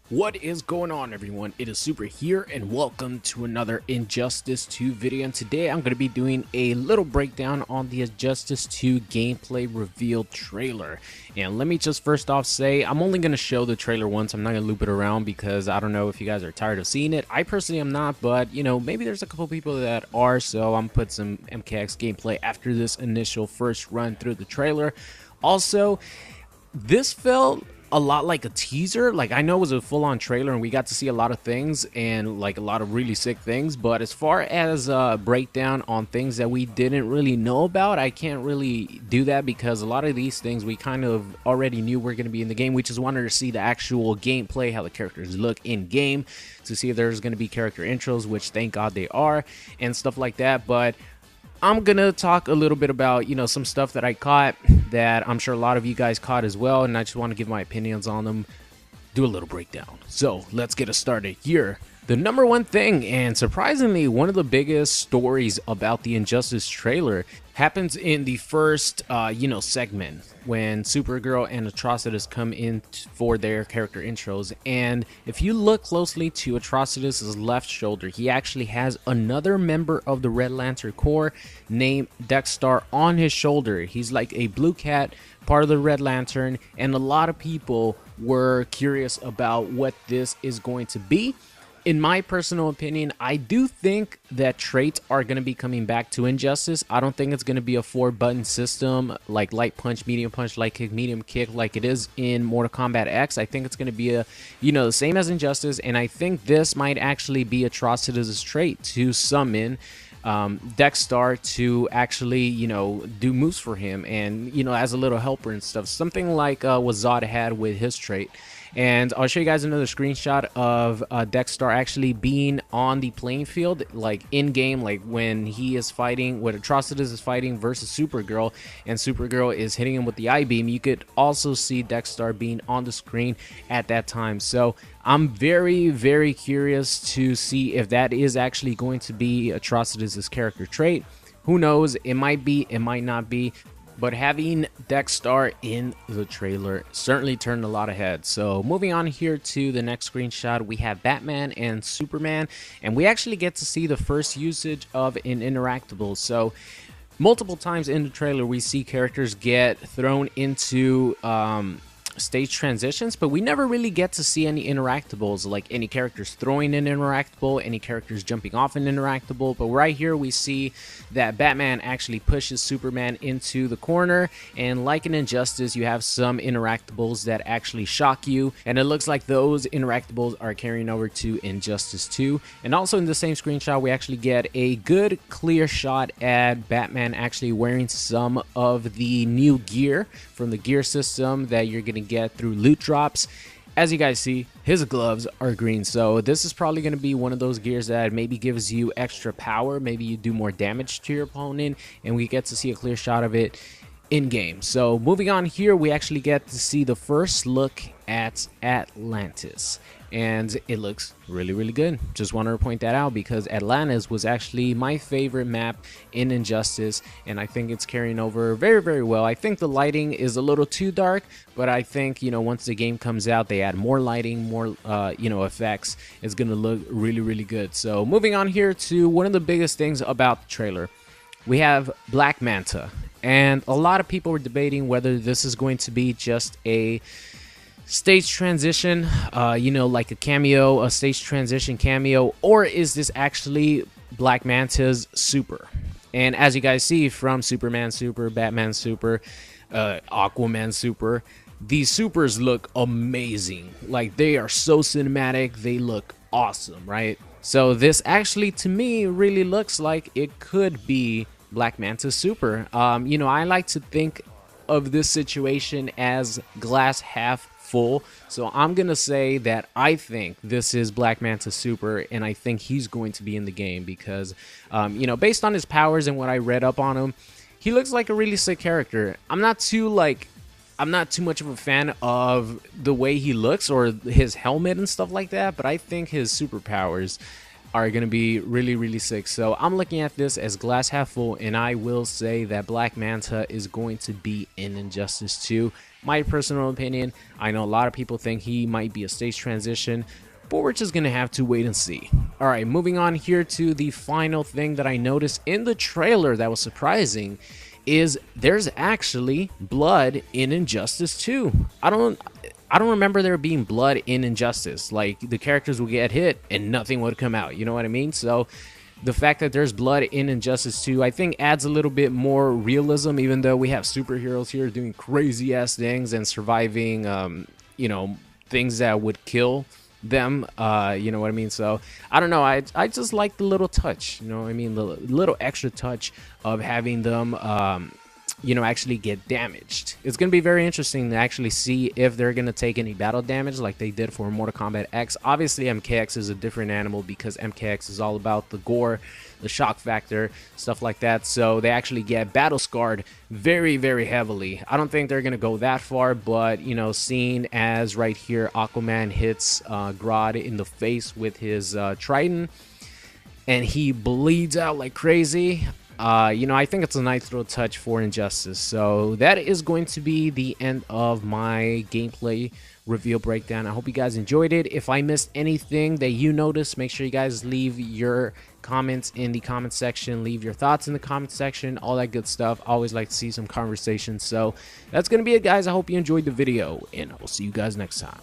What is going on, everyone? It is Super here, and welcome to another Injustice 2 video. And today I'm going to be doing a little breakdown on the Injustice 2 gameplay reveal trailer. And let me just first off say, I'm only going to show the trailer once. I'm not going to loop it around because I don't know if you guys are tired of seeing it. I personally am not, but you know, maybe there's a couple people that are, so I'm put some MKX gameplay after this initial first run through the trailer. Also, this felt a lot like a teaser. Like, I know it was a full-on trailer and we got to see a lot of things and like a lot of really sick things, but as far as a breakdown on things that we didn't really know about, I can't really do that because a lot of these things we kind of already knew were going to be in the game. We just wanted to see the actual gameplay, how the characters look in game, to see if there's going to be character intros, which thank God they are, and stuff like that. But I'm gonna talk a little bit about, you know, some stuff that I caught that I'm sure a lot of you guys caught as well, and I just want to give my opinions on them, do a little breakdown. So let's get us started here. The number one thing, and surprisingly one of the biggest stories about the Injustice trailer, happens in the first segment when Supergirl and Atrocitus come in for their character intros. And if you look closely to Atrocitus's left shoulder, he actually has another member of the Red Lantern Corps named Dex-Starr on his shoulder. He's like a blue cat, part of the Red Lantern, and a lot of people were curious about what this is going to be. In my personal opinion, I do think that traits are going to be coming back to Injustice. I don't think it's going to be a 4-button system like light punch, medium punch, light kick, medium kick like it is in Mortal Kombat X. I think it's going to be the same as Injustice, and I think this might actually be Atrocitus' trait to summon Dex-Starr to actually, do moves for him and, as a little helper and stuff. Something like what Zod had with his trait. And I'll show you guys another screenshot of Dex-Starr actually being on the playing field, like in-game, like when he is fighting, when Atrocitus is fighting versus Supergirl, and Supergirl is hitting him with the I-beam. You could also see Dex-Starr being on the screen at that time. So I'm very, very curious to see if that is actually going to be Atrocitus' character trait. Who knows? It might be, it might not be. But having Dex-Starr in the trailer certainly turned a lot of heads. So moving on here to the next screenshot, we have Batman and Superman, and we actually get to see the first usage of an interactable. So multiple times in the trailer, we see characters get thrown into stage transitions, but we never really get to see any interactables, like any characters throwing an interactable, any characters jumping off an interactable. But right here we see that Batman actually pushes Superman into the corner, and like in Injustice, you have some interactables that actually shock you, and it looks like those interactables are carrying over to Injustice 2. And also in the same screenshot, we actually get a good clear shot at Batman actually wearing some of the new gear from the gear system that you're going to get through loot drops. As you guys see, his gloves are green, so this is probably going to be one of those gears that maybe gives you extra power, maybe you do more damage to your opponent, and we get to see a clear shot of it in game. So moving on here, we actually get to see the first look at Atlantis, and it looks really, really good. Just wanted to point that out because Atlantis was actually my favorite map in Injustice, and I think it's carrying over very, very well. I think the lighting is a little too dark, but I think, once the game comes out, they add more lighting, more effects. It's gonna look really, really good. So moving on here to one of the biggest things about the trailer, we have Black Manta, and a lot of people were debating whether this is going to be just a stage transition, like a cameo, a stage transition cameo, or is this actually Black Manta's super? And as you guys see from Superman super, Batman super, Aquaman super, these supers look amazing. Like, they are so cinematic, they look awesome, right? So this actually, to me, really looks like it could be Black Manta's super. I like to think of this situation as glass half full, so I'm gonna say that I think this is Black Manta super, and I think he's going to be in the game because based on his powers and what I read up on him, he looks like a really sick character. I'm not too much of a fan of the way he looks or his helmet and stuff like that, but I think his superpowers are going to be really, really sick. So I'm looking at this as glass half full, and I will say that Black Manta is going to be in Injustice 2. My personal opinion, I know a lot of people think he might be a stage transition, but we're just gonna have to wait and see. All right, moving on here to the final thing that I noticed in the trailer that was surprising is there's actually blood in Injustice 2. I don't remember there being blood in Injustice. Like, the characters would get hit and nothing would come out, you know what I mean? So the fact that there's blood in Injustice 2, I think adds a little bit more realism, even though we have superheroes here doing crazy ass things and surviving, you know, things that would kill them, you know what I mean? So I don't know, I just like the little touch, you know what I mean, the little extra touch of having them you know, actually get damaged. It's gonna be very interesting to actually see if they're gonna take any battle damage like they did for Mortal Kombat X. Obviously MKX is a different animal because MKX is all about the gore, the shock factor, stuff like that, so they actually get battle scarred very, very heavily. I don't think they're gonna go that far, but you know, seeing as right here Aquaman hits Grodd in the face with his trident and he bleeds out like crazy, you know, I think it's a nice little touch for Injustice. So that is going to be the end of my gameplay reveal breakdown. I hope you guys enjoyed it. If I missed anything that you noticed, make sure you guys leave your comments in the comment section. Leave your thoughts in the comment section, all that good stuff. I always like to see some conversation. So that's going to be it, guys. I hope you enjoyed the video, and I will see you guys next time.